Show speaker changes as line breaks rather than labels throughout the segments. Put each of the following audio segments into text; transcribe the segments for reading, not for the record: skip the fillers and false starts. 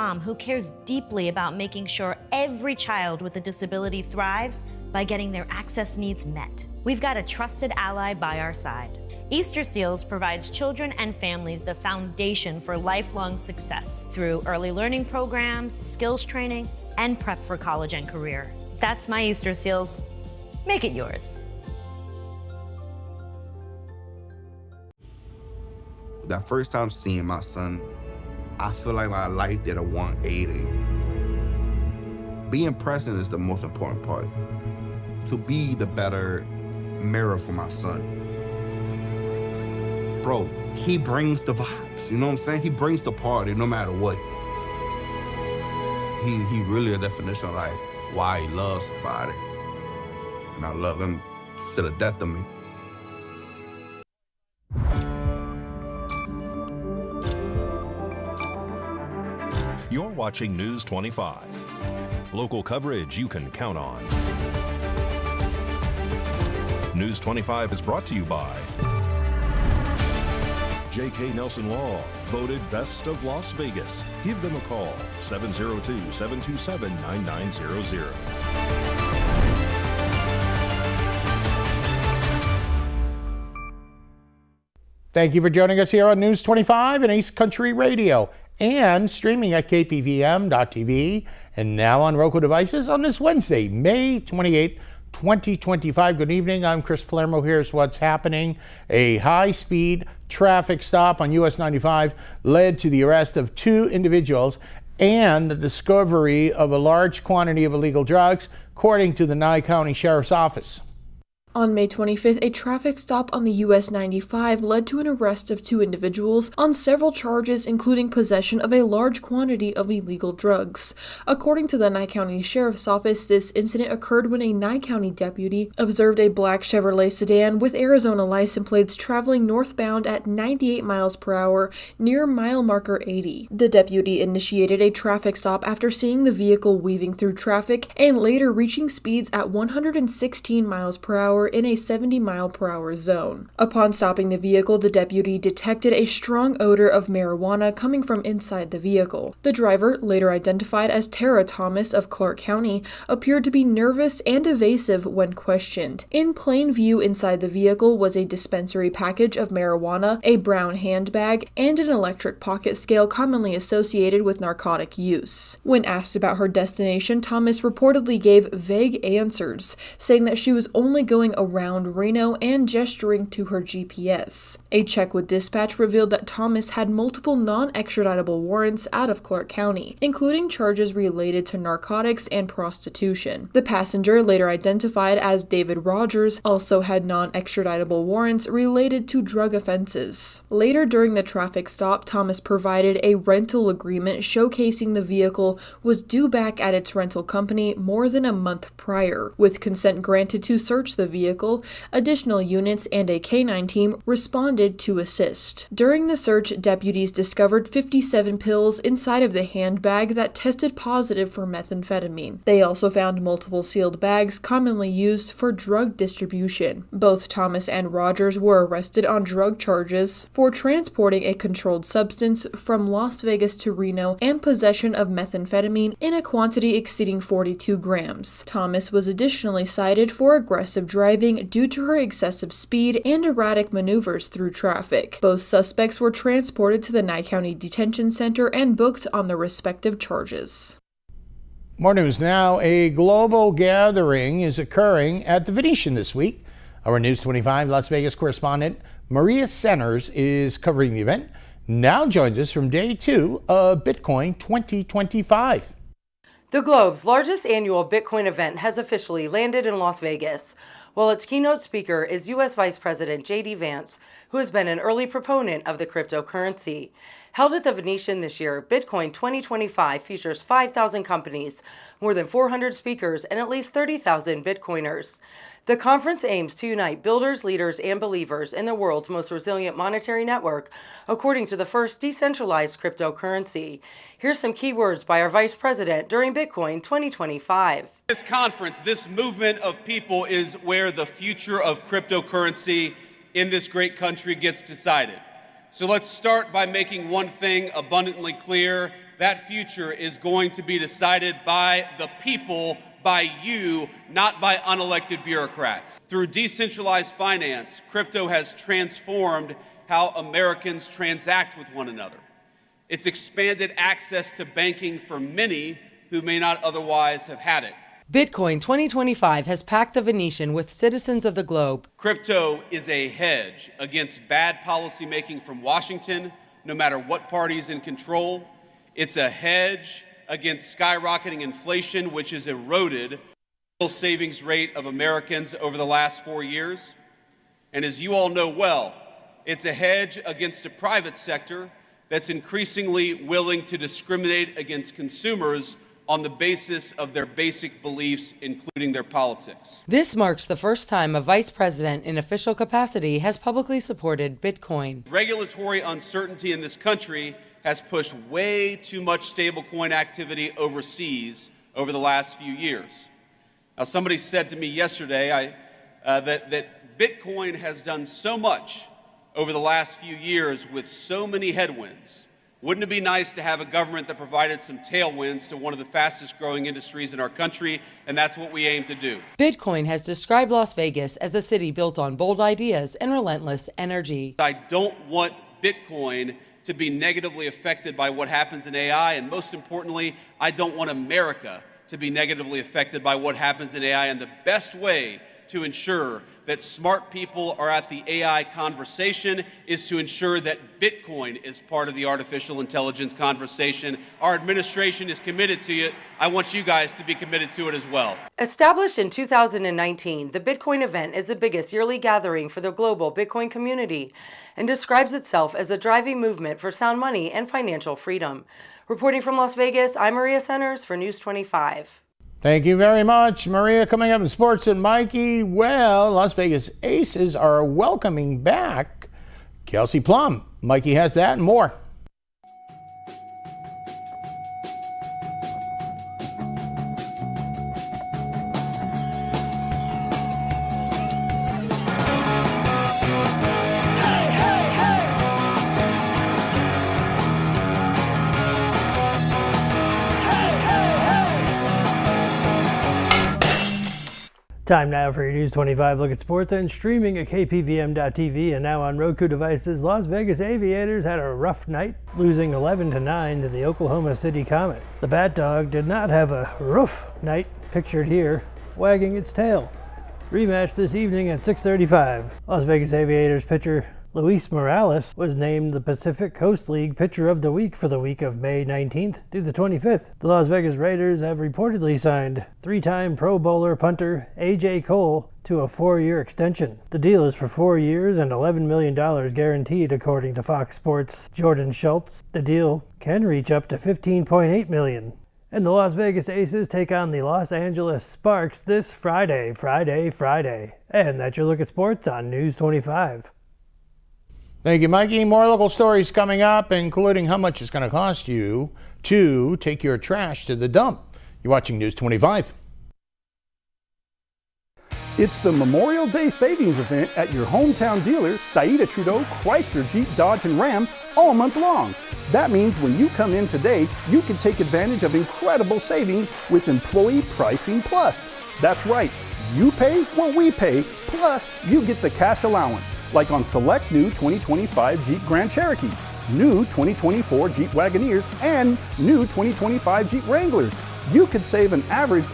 mom who cares deeply about making sure every child with a disability thrives by getting their access needs met. We've got a trusted ally by our side. Easter Seals provides children and families the foundation for lifelong success through early learning programs, skills training, and prep for college and career. That's my Easter Seals. Make it yours.
That first time seeing my son, I feel like my life did a 180. Being present is the most important part. To be the better mirror for my son. Bro, he brings the vibes, you know what I'm saying? He brings the party no matter what. He really a definition of like why he loves somebody. And I love him to the death of me.
You're watching News 25. Local coverage you can count on. News 25 is brought to you by J.K. Nelson Law, voted Best of Las Vegas. Give them a call, 702-727-9900.
Thank you for joining us here on News 25 and East Country Radio, and streaming at KPVM.TV, and now on Roku devices on this Wednesday, May 28th, 2025. Good evening. I'm Chris Palermo. Here's what's happening. A high-speed traffic stop on US 95 led to the arrest of 2 individuals and the discovery of a large quantity of illegal drugs, according to the Nye County Sheriff's Office.
On May 25th, a traffic stop on the US 95 led to an arrest of 2 individuals on several charges, including possession of a large quantity of illegal drugs. According to the Nye County Sheriff's Office, this incident occurred when a Nye County deputy observed a black Chevrolet sedan with Arizona license plates traveling northbound at 98 miles per hour near mile marker 80. The deputy initiated a traffic stop after seeing the vehicle weaving through traffic and later reaching speeds at 116 miles per hour in a 70 mile per hour zone. Upon stopping the vehicle, the deputy detected a strong odor of marijuana coming from inside the vehicle. The driver, later identified as Tara Thomas of Clark County, appeared to be nervous and evasive when questioned. In plain view inside the vehicle was a dispensary package of marijuana, a brown handbag, and an electric pocket scale commonly associated with narcotic use. When asked about her destination, Thomas reportedly gave vague answers, saying that she was only going around Reno and gesturing to her GPS. A check with dispatch revealed that Thomas had multiple non-extraditable warrants out of Clark County, including charges related to narcotics and prostitution. The passenger, later identified as David Rogers, also had non-extraditable warrants related to drug offenses. Later during the traffic stop, Thomas provided a rental agreement showcasing the vehicle was due back at its rental company more than a month prior. With consent granted to search the vehicle, additional units and a K-9 team responded to assist. During the search, deputies discovered 57 pills inside of the handbag that tested positive for methamphetamine. They also found multiple sealed bags commonly used for drug distribution. Both Thomas and Rogers were arrested on drug charges for transporting a controlled substance from Las Vegas to Reno and possession of methamphetamine in a quantity exceeding 42 grams. Thomas was additionally cited for aggressive driving due to her excessive speed and erratic maneuvers through traffic. Both suspects were transported to the Nye County Detention Center and booked on their respective charges.
More news now. A global gathering is occurring at the Venetian this week. Our News 25 Las Vegas correspondent Maria Centers is covering the event. Now joins us from day 2 of Bitcoin 2025.
The globe's largest annual Bitcoin event has officially landed in Las Vegas, while its keynote speaker is U.S. Vice President J.D. Vance, who has been an early proponent of the cryptocurrency. Held at the Venetian this year, Bitcoin 2025 features 5,000 companies, more than 400 speakers, and at least 30,000 Bitcoiners. The conference aims to unite builders, leaders, and believers in the world's most resilient monetary network, according to the first decentralized cryptocurrency. Here's some key words by our Vice President during Bitcoin 2025.
This conference, this movement of people is where the future of cryptocurrency in this great country gets decided. So let's start by making one thing abundantly clear. that future is going to be decided by the people, by you, not by unelected bureaucrats. Through decentralized finance, crypto has transformed how Americans transact with one another. It's expanded access to banking for many who may not otherwise have had it.
Bitcoin 2025 has packed the Venetian with citizens of the globe.
Crypto is a hedge against bad policymaking from Washington, no matter what party is in control. It's a hedge against skyrocketing inflation, which has eroded the savings rate of Americans over the last 4 years. And as you all know well, it's a hedge against a private sector that's increasingly willing to discriminate against consumers on the basis of their basic beliefs, including their politics.
This marks the first time a vice president in official capacity has publicly supported Bitcoin.
Regulatory uncertainty in this country has pushed way too much stablecoin activity overseas over the last few years. Now, somebody said to me yesterday that Bitcoin has done so much over the last few years with so many headwinds. Wouldn't it be nice to have a government that provided some tailwinds to one of the fastest growing industries in our country? And that's what we aim to do.
Bitcoin has described Las Vegas as a city built on bold ideas and relentless energy.
I don't want Bitcoin to be negatively affected by what happens in AI. And most importantly, I don't want America to be negatively affected by what happens in AI. And the best way to ensure that smart people are at the AI conversation is to ensure that Bitcoin is part of the artificial intelligence conversation. Our administration is committed to it. I want you guys to be committed to it as well.
Established in 2019, the Bitcoin event is the biggest yearly gathering for the global Bitcoin community and describes itself as a driving movement for sound money and financial freedom. Reporting from Las Vegas, I'm Maria Centers for News 25.
Thank you very much, Maria. Coming up in sports and Mikey, well, Las Vegas Aces are welcoming back Kelsey Plum. Mikey has that and more.
Time now for your News 25 look at sports and streaming at KPVM.TV and now on Roku devices. Las Vegas Aviators had a rough night, losing 11-9 to the Oklahoma City Comet. The Bat Dog did not have a rough night, pictured here, wagging its tail. Rematch this evening at 6:35. Las Vegas Aviators pitcher Luis Morales was named the Pacific Coast League Pitcher of the Week for the week of May 19th through the 25th. The Las Vegas Raiders have reportedly signed three-time Pro Bowler punter A.J. Cole to a 4-year extension. The deal is for 4 years and $11 million guaranteed, according to Fox Sports' Jordan Schultz. The deal can reach up to $15.8 million. And the Las Vegas Aces take on the Los Angeles Sparks this Friday. And that's your look at sports on News 25.
Thank you, Mikey. More local stories coming up, including how much it's going to cost you to take your trash to the dump. You're watching News 25.
It's the Memorial Day savings event at your hometown dealer, Saida Trudeau, Chrysler, Jeep, Dodge, and Ram, all month long. That means when you come in today, you can take advantage of incredible savings with Employee Pricing Plus. That's right, you pay what we pay, plus you get the cash allowance, like on select new 2025 Jeep Grand Cherokees, new 2024 Jeep Wagoneers, and new 2025 Jeep Wranglers. You could save an average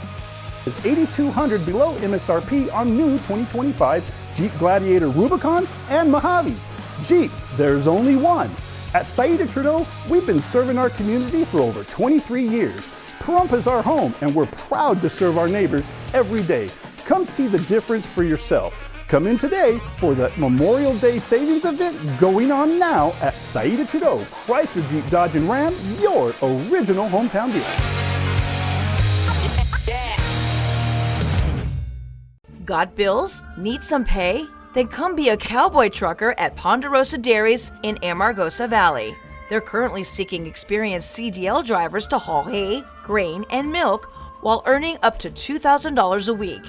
is $8,200 below MSRP on new 2025 Jeep Gladiator Rubicons and Mojaves. Jeep, there's only one. At Saida Trudeau, we've been serving our community for over 23 years. Pahrump is our home, and we're proud to serve our neighbors every day. Come see the difference for yourself. Come in today for the Memorial Day savings event going on now at Saida Trudeau, Chrysler, Jeep, Dodge, and Ram, your original hometown dealer.
Got bills? Need some pay? Then come be a cowboy trucker at Ponderosa Dairies in Amargosa Valley. They're currently seeking experienced CDL drivers to haul hay, grain, and milk while earning up to $2,000 a week.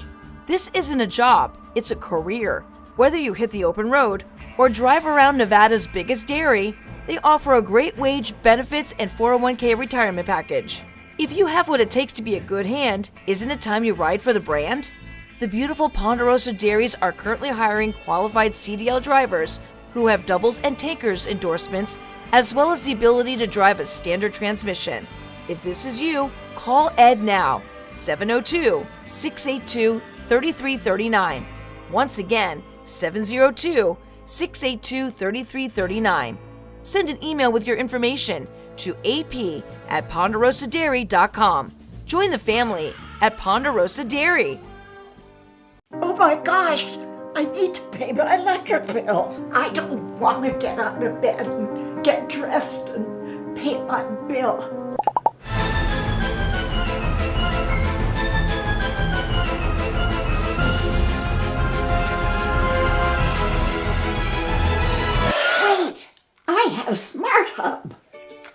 This isn't a job, it's a career. Whether you hit the open road or drive around Nevada's biggest dairy, They offer a great wage, benefits, and 401k retirement package. If you have what it takes to be a good hand, isn't it time you ride for the brand? The beautiful Ponderosa Dairies are currently hiring qualified CDL drivers who have doubles and tankers endorsements, as well as the ability to drive a standard transmission. If this is you, call Ed now, 702-682-3339. Once again, 702-682-3339. Send an email with your information to ap@ponderosadairy.com. Join the family at Ponderosa Dairy.
Oh my gosh, I need to pay my electric bill. I don't want to get out of bed and get dressed and pay my bill. Wait, I have Smart Hub.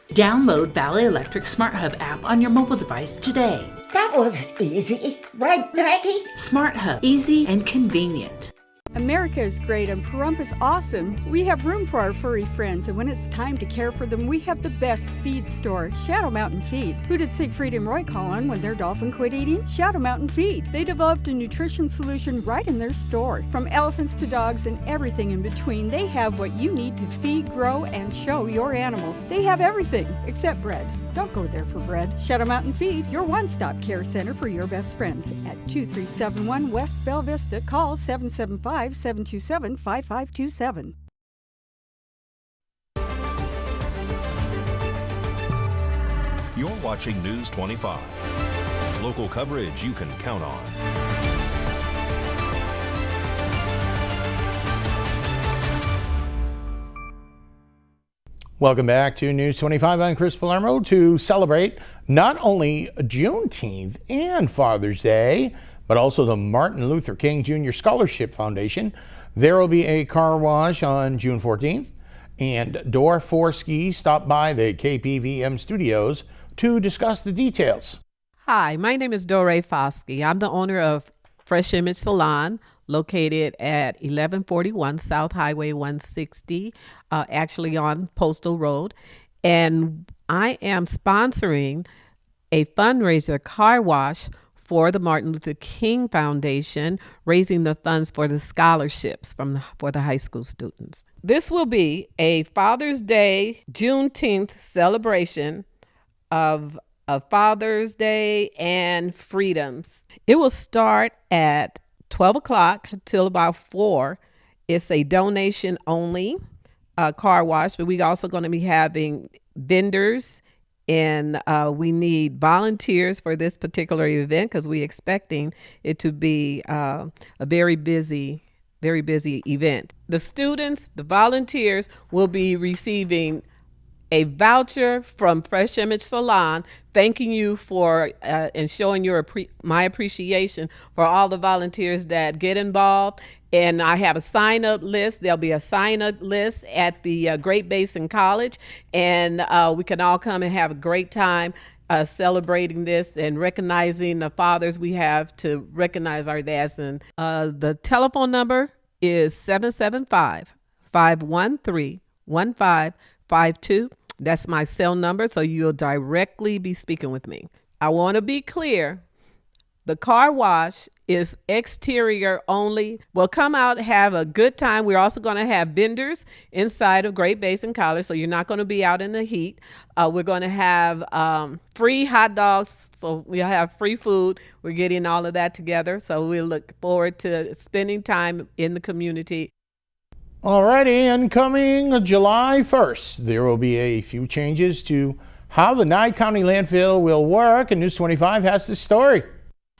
Download Valley Electric Smart Hub app on your mobile device today.
That was easy, right, Maggie?
Smart Hub, easy and convenient.
America is great and Pahrump is awesome. We have room for our furry friends, and when it's time to care for them, we have the best feed store, Shadow Mountain Feed. Who did Siegfried and Roy call on when their dolphin quit eating? Shadow Mountain Feed. They developed a nutrition solution right in their store. From elephants to dogs and everything in between, they have what you need to feed, grow, and show your animals. They have everything except bread. Don't go there for bread. Shadow Mountain Feed, your one-stop care center for your best friends. At 2371 West Bell Vista, call 775-727-5527.
You're watching News 25. Local coverage you can count on.
Welcome back to News 25. I'm Chris Palermo. To celebrate not only Juneteenth and Father's Day, but also the Martin Luther King Jr. Scholarship Foundation, there will be a car wash on June 14th. And Dor Forsky stopped by the KPVM studios to discuss the details.
Hi, my name is Dore Foskey. I'm the owner of Fresh Image Salon, located at 1141 South Highway 160, actually on Postal Road. And I am sponsoring a fundraiser car wash for the Martin Luther King Foundation, raising the funds for the scholarships for the high school students. This will be a Father's Day, Juneteenth celebration of Father's Day and freedoms. It will start at 12 o'clock till about 4. It's a donation only car wash, but we're also going to be having vendors, and we need volunteers for this particular event because we're expecting it to be a very busy event. The students, the volunteers will be receiving a voucher from Fresh Image Salon, thanking you for and showing my appreciation for all the volunteers that get involved. And I have a sign-up list. There'll be a sign-up list at the Great Basin College, and we can all come and have a great time celebrating this and recognizing the fathers we have to recognize our dads. And the telephone number is 775-513-1552. That's my cell number, so you'll directly be speaking with me. I want to be clear. The car wash is exterior only. We'll come out, have a good time. We're also going to have vendors inside of Great Basin College, so you're not going to be out in the heat. We're going to have free hot dogs, so we'll have free food. We're getting all of that together, so we look forward to spending time in the community.
Alrighty, and coming July 1st, there will be a few changes to how the Nye County landfill will work, and News 25 has this story.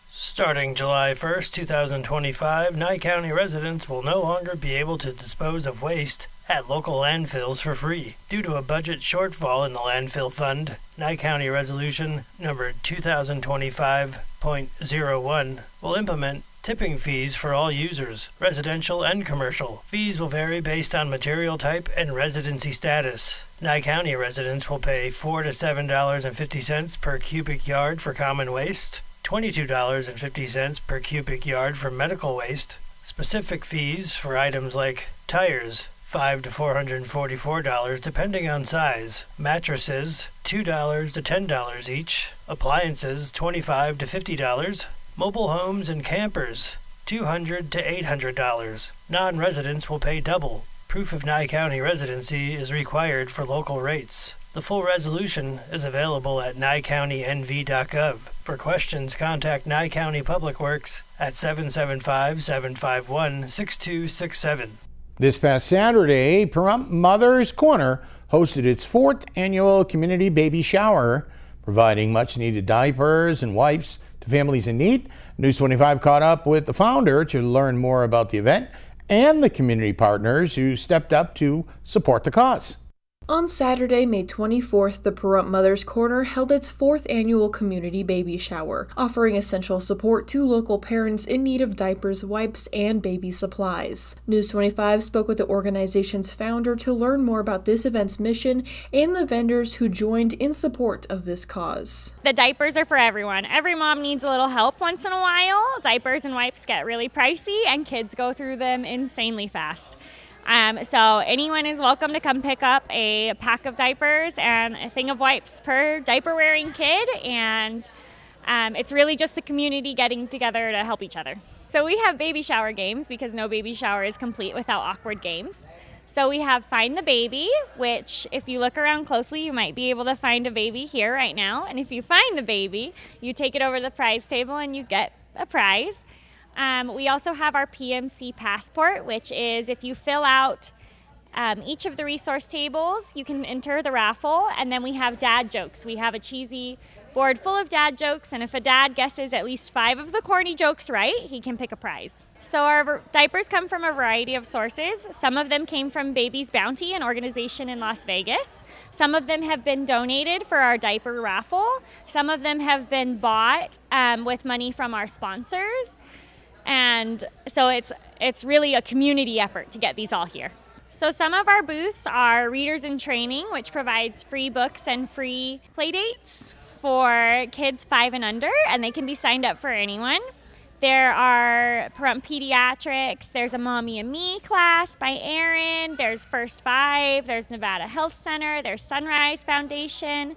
Starting July 1st, 2025, Nye County residents will no longer be able to dispose of waste at local landfills for free due to a budget shortfall in the landfill fund. Nye County Resolution number 2025.01 will implement tipping fees for all users, residential and commercial. Fees will vary based on material type and residency status. Nye County residents will pay $4 to $7.50 per cubic yard for common waste, $22.50 per cubic yard for medical waste. Specific fees for items like tires, $5 to $444 depending on size. Mattresses, $2 to $10 each. Appliances, $25 to $50. Mobile homes and campers, $200 to $800. Non-residents will pay double. Proof of Nye County residency is required for local rates. The full resolution is available at nyecounty.nv.gov. For questions, contact Nye County Public Works at 775-751-6267.
This past Saturday, Pahrump Mother's Corner hosted its 4th annual community baby shower, providing much-needed diapers and wipes to families in need. News 25 caught up with the founder to learn more about the event and the community partners who stepped up to support the cause.
On Saturday, May 24th, the Pahrump Mother's Corner held its 4th annual community baby shower, offering essential support to local parents in need of diapers, wipes, and baby supplies. News 25 spoke with the organization's founder to learn more about this event's mission and the vendors who joined in support of this cause.
The diapers are for everyone. Every mom needs a little help once in a while. Diapers and wipes get really pricey, and kids go through them insanely fast. So anyone is welcome to come pick up a pack of diapers and a thing of wipes per diaper-wearing kid, and it's really just the community getting together to help each other. So we have baby shower games because no baby shower is complete without awkward games. So we have Find the Baby, which if you look around closely, you might be able to find a baby here right now. And if you find the baby, you take it over to the prize table and you get a prize. We also have our PMC Passport, which is if you fill out each of the resource tables, you can enter the raffle. And then we have dad jokes. We have a cheesy board full of dad jokes, and if a dad guesses at least 5 of the corny jokes right, he can pick a prize. So our diapers come from a variety of sources. Some of them came from Baby's Bounty, an organization in Las Vegas. Some of them have been donated for our diaper raffle. Some of them have been bought with money from our sponsors. And so it's really a community effort to get these all here. So some of our booths are Readers in Training, which provides free books and free play dates for kids 5 and under, and they can be signed up for anyone. There are Pahrump Pediatrics, there's a Mommy and Me class by Erin, there's First 5, there's Nevada Health Center, there's Sunrise Foundation.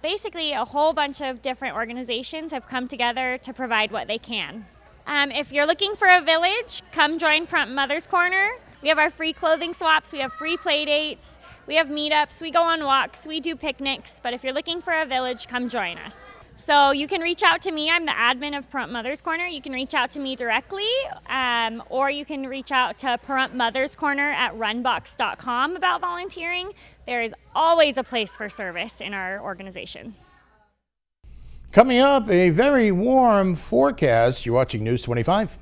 Basically a whole bunch of different organizations have come together to provide what they can. If you're looking for a village, come join Pahrump Mother's Corner. We have our free clothing swaps, we have free play dates, we have meetups, we go on walks, we do picnics, but if you're looking for a village, come join us. So you can reach out to me, I'm the admin of Pahrump Mother's Corner. You can reach out to me directly, or you can reach out to Pahrump Mother's Corner at runbox.com about volunteering. There is always a place for service in our organization.
Coming up, a very warm forecast. You're watching News 25.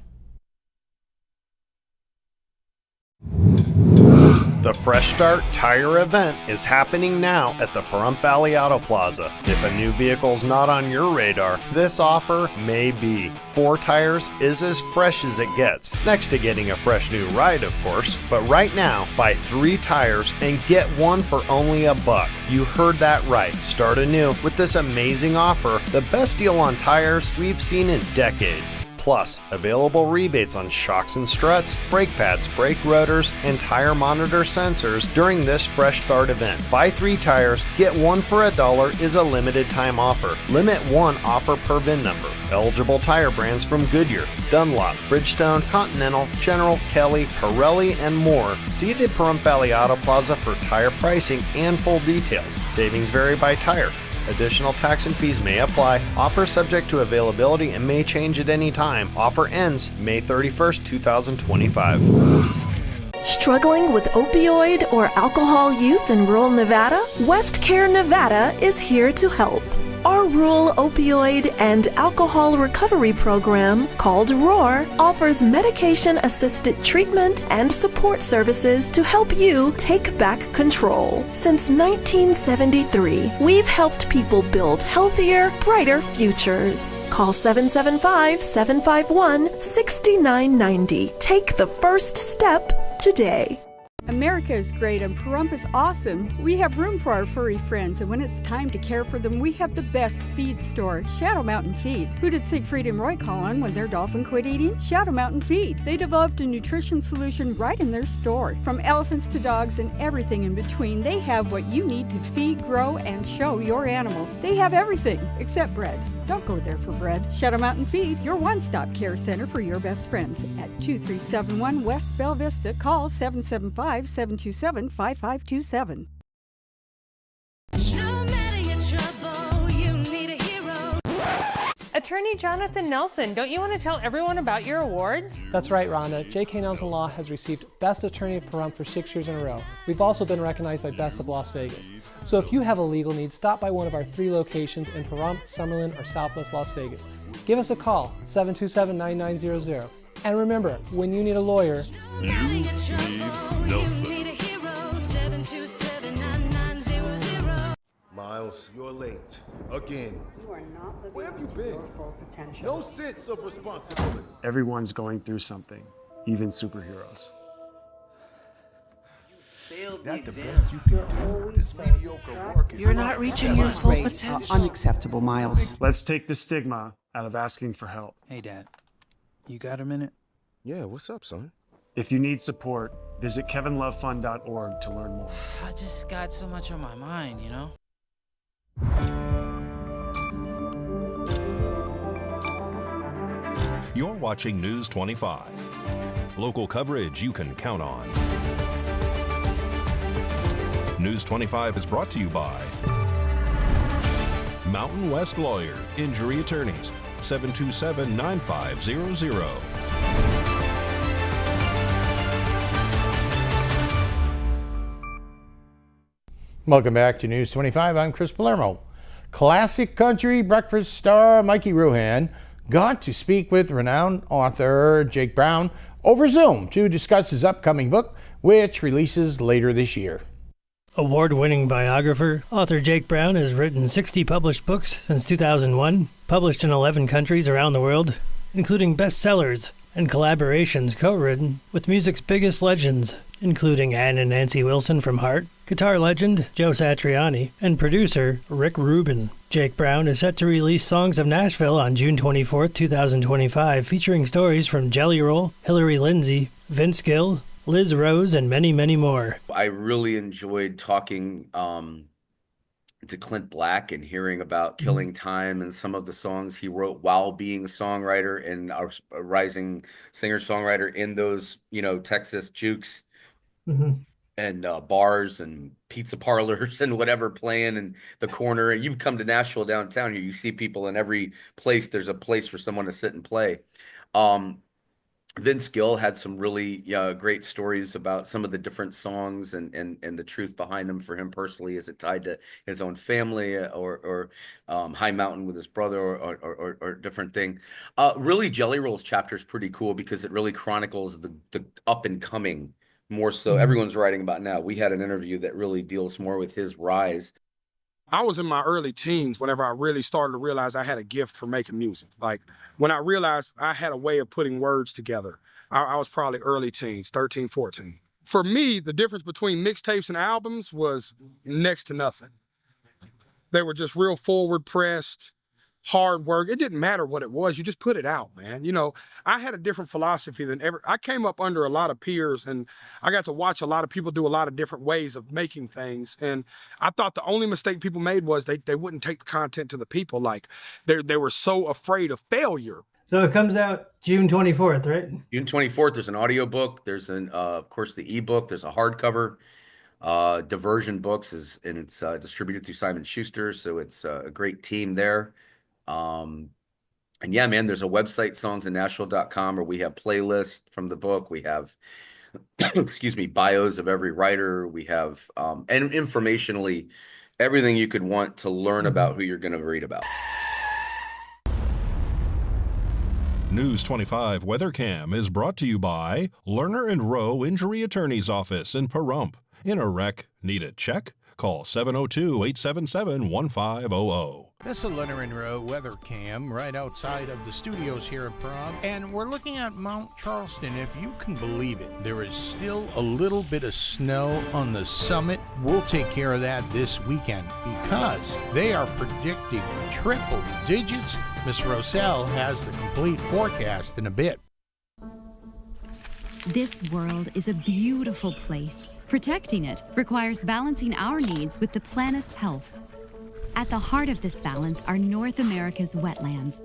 The Fresh Start Tire event is happening now at the Pahrump Valley Auto Plaza. If a new vehicle's not on your radar, this offer may be. 4 tires is as fresh as it gets, next to getting a fresh new ride, of course. But right now, buy 3 tires and get 1 for only $1. You heard that right. Start anew with this amazing offer, the best deal on tires we've seen in decades. Plus, available rebates on shocks and struts, brake pads, brake rotors, and tire monitor sensors during this Fresh Start event. Buy 3 tires, get 1 for $1 is a limited time offer. Limit 1 offer per VIN number. Eligible tire brands from Goodyear, Dunlop, Bridgestone, Continental, General, Kelly, Pirelli, and more. See the Pahrump Valley Auto Plaza for tire pricing and full details. Savings vary by tire. Additional tax and fees may apply. Offer subject to availability and may change at any time. Offer ends May 31st, 2025.
Struggling with opioid or alcohol use in rural Nevada? WestCare Nevada is here to help. Our rural opioid and alcohol recovery program, called ROAR, offers medication-assisted treatment and support services to help you take back control. Since 1973, we've helped people build healthier, brighter futures. Call 775-751-6990. Take the first step today.
America is great and Pahrump is awesome. We have room for our furry friends, and when it's time to care for them, we have the best feed store, Shadow Mountain Feed. Who did Siegfried and Roy call on when their dolphin quit eating? Shadow Mountain Feed. They developed a nutrition solution right in their store. From elephants to dogs and everything in between, they have what you need to feed, grow, and show your animals. They have everything except bread. Don't go there for bread. Shadow Mountain Feed, your one-stop care center for your best friends. At 2371 West Bell Vista, call 775-727-5527.
Attorney Jonathan Nelson, don't you want to tell everyone about your awards?
That's right, Rhonda. J.K. Nelson Law has received Best Attorney of Pahrump for 6 years in a row. We've also been recognized by Best of Las Vegas. So if you have a legal need, stop by one of our 3 locations in Pahrump, Summerlin, or Southwest Las Vegas. Give us a call, 727-9900. And remember, when you need a lawyer,
you need Nelson.
Miles, you're late. Again.
You are not living up to your full potential.
No sense of responsibility.
Everyone's going through something, even superheroes.
Is that the best you can do? This mediocre work is
You're not reaching your full potential. Unacceptable, Miles.
Let's take the stigma out of asking for help.
Hey, Dad. You got a minute?
Yeah, what's up, son?
If you need support, visit kevinlovefund.org to learn more.
I just got so much on my mind, you know?
You're watching News 25. Local coverage you can count on. News 25 is brought to you by Mountain West Lawyer, Injury Attorneys, 727-9500.
Welcome back to News 25. I'm Chris Palermo. Classic country breakfast star Mikey Ruhan got to speak with renowned author Jake Brown over Zoom to discuss his upcoming book, which releases later this year.
Award-winning biographer, author Jake Brown has written 60 published books since 2001, published in 11 countries around the world, including bestsellers and collaborations co-written with music's biggest legends, including Ann and Nancy Wilson from Heart, guitar legend Joe Satriani, and producer Rick Rubin. Jake Brown is set to release Songs of Nashville on June 24, 2025, featuring stories from Jelly Roll, Hillary Lindsey, Vince Gill, Liz Rose, and many, many more.
I really enjoyed talking to Clint Black and hearing about Killing Time and some of the songs he wrote while being a songwriter and a rising singer-songwriter in those, Texas jukes and bars and pizza parlors and whatever playing in the corner. And you've come to Nashville downtown here, you see people in every place. There's a place for someone to sit and play. Vince Gill had some really great stories about some of the different songs and the truth behind them for him personally. Is it tied to his own family or High Mountain with his brother or different thing? Really, Jelly Roll's chapter is pretty cool because it really chronicles the up and coming more so. Everyone's writing about now. We had an interview that really deals more with his rise.
I was in my early teens whenever I really started to realize I had a gift for making music. Like when I realized I had a way of putting words together, I was probably early teens, 13, 14. For me, the difference between mixtapes and albums was next to nothing. They were just real forward pressed, hard work. It didn't matter what it was. You just put it out, man. I had a different philosophy than ever. I came up under a lot of peers and I got to watch a lot of people do a lot of different ways of making things. And I thought the only mistake people made was they wouldn't take the content to the people. Like they were so afraid of failure.
So it comes out June 24th, right?
June 24th, there's an audiobook. There's of course, the ebook. There's a hardcover. Diversion Books it's distributed through Simon Schuster. So it's a great team there. And yeah, man, there's a website, songsinNashville.com, where we have playlists from the book. We have, bios of every writer. We have, and informationally, everything you could want to learn about who you're going to read about.
News 25 WeatherCam is brought to you by Lerner and Rowe Injury Attorney's Office in Pahrump. In a wreck, need a check? Call 702-877-1500.
This is Leonard and Rowe weather cam right outside of the studios here in Pahrump, and we're looking at Mount Charleston. If you can believe it, there is still a little bit of snow on the summit. We'll take care of that this weekend because they are predicting triple digits. Miss Roselle has the complete forecast in a bit.
This world is a beautiful place. Protecting it requires balancing our needs with the planet's health. At the heart of this balance are North America's wetlands.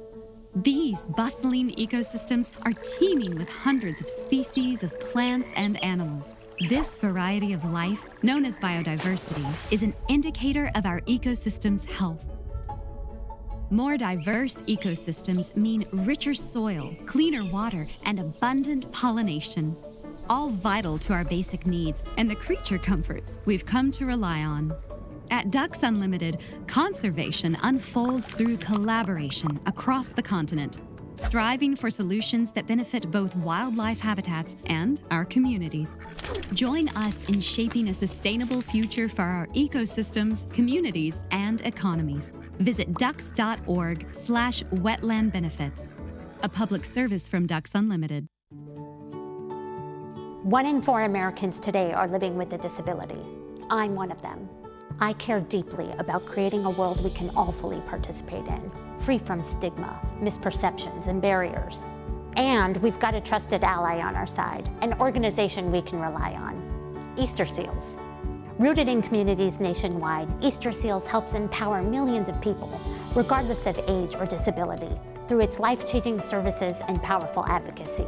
These bustling ecosystems are teeming with hundreds of species of plants and animals. This variety of life, known as biodiversity, is an indicator of our ecosystem's health. More diverse ecosystems mean richer soil, cleaner water, and abundant pollination, all vital to our basic needs and the creature comforts we've come to rely on. At Ducks Unlimited, conservation unfolds through collaboration across the continent, striving for solutions that benefit both wildlife habitats and our communities. Join us in shaping a sustainable future for our ecosystems, communities, and economies. Visit ducks.org/wetland benefits. A public service from Ducks Unlimited.
1 in 4 Americans today are living with a disability. I'm one of them. I care deeply about creating a world we can all fully participate in, free from stigma, misperceptions, and barriers. And we've got a trusted ally on our side, an organization we can rely on, Easter Seals. Rooted in communities nationwide, Easter Seals helps empower millions of people, regardless of age or disability, through its life-changing services and powerful advocacy.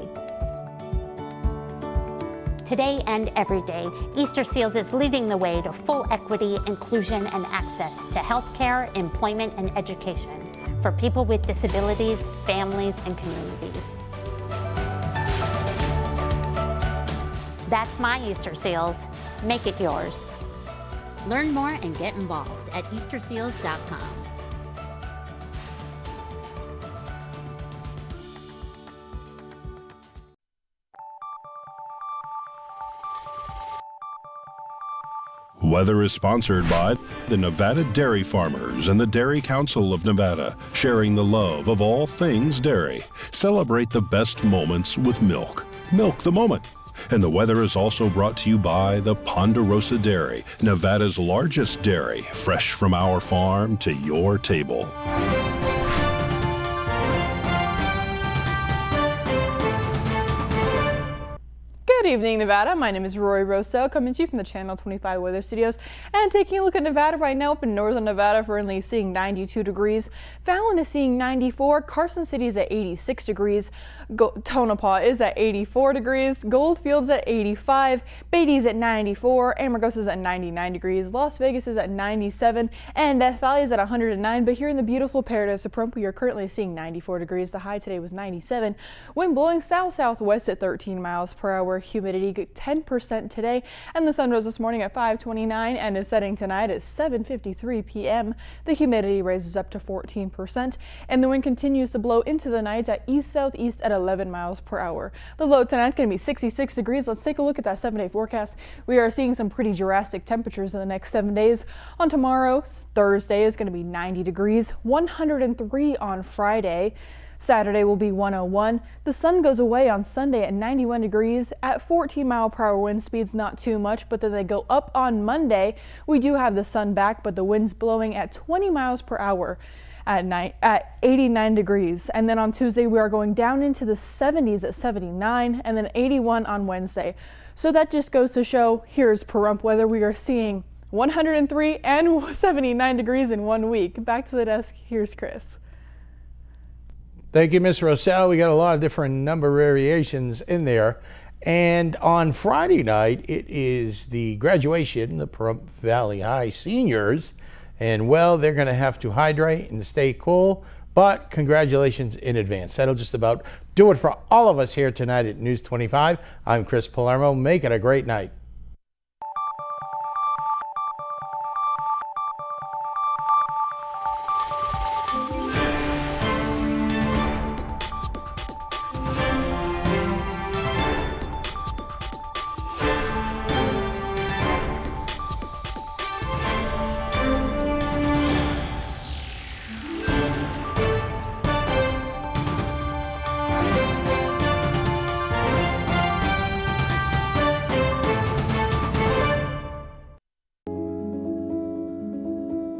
Today and every day, Easter Seals is leading the way to full equity, inclusion, and access to healthcare, employment, and education for people with disabilities, families, and communities. That's my Easter Seals. Make it yours.
Learn more and get involved at easterseals.com.
Weather is sponsored by the Nevada Dairy Farmers and the Dairy Council of Nevada, sharing the love of all things dairy. Celebrate the best moments with milk. Milk the moment. And the weather is also brought to you by the Ponderosa Dairy, Nevada's largest dairy, fresh from our farm to your table.
Good evening, Nevada. My name is Roy Rossell, coming to you from the Channel 25 Weather Studios and taking a look at Nevada right now. Up in northern Nevada, currently seeing 92 degrees. Fallon is seeing 94. Carson City is at 86 degrees. Tonopah is at 84 degrees. Goldfield's at 85. Beatty's at 94. Amargosa is at 99 degrees. Las Vegas is at 97. And Death Valley is at 109. But here in the beautiful paradise of Pahrump, we are currently seeing 94 degrees. The high today was 97. Wind blowing south-southwest at 13 miles per hour. Humidity 10% today, and the sun rose this morning at 5:29 and is setting tonight at 7:53 p.m. The humidity raises up to 14%, and the wind continues to blow into the night at east-southeast at 11 miles per hour. The low tonight is going to be 66 degrees. Let's take a look at that 7-day forecast. We are seeing some pretty drastic temperatures in the next 7 days. On tomorrow, Thursday, is going to be 90 degrees, 103 on Friday. Saturday will be 101. The sun goes away on Sunday at 91 degrees at 14-mile-per-hour wind speeds, not too much, but then they go up on Monday. We do have the sun back, but the wind's blowing at 20 miles per hour at night at 89 degrees. And then on Tuesday, we are going down into the 70s at 79 and then 81 on Wednesday. So that just goes to show, here's Pahrump weather. We are seeing 103 and 79 degrees in 1 week. Back to the desk. Here's Chris.
Thank you, Ms. Rossell. We got a lot of different number variations in there. And on Friday night, it is the graduation, the Pahrump Valley High seniors. And, well, they're going to have to hydrate and stay cool. But congratulations in advance. That'll just about do it for all of us here tonight at News 25. I'm Chris Palermo. Make it a great night.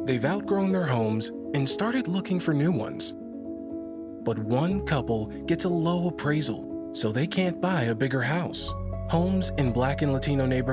They've outgrown their homes and started looking for new ones. But one couple gets a low appraisal, so they can't buy a bigger house. Homes in Black and Latino neighborhoods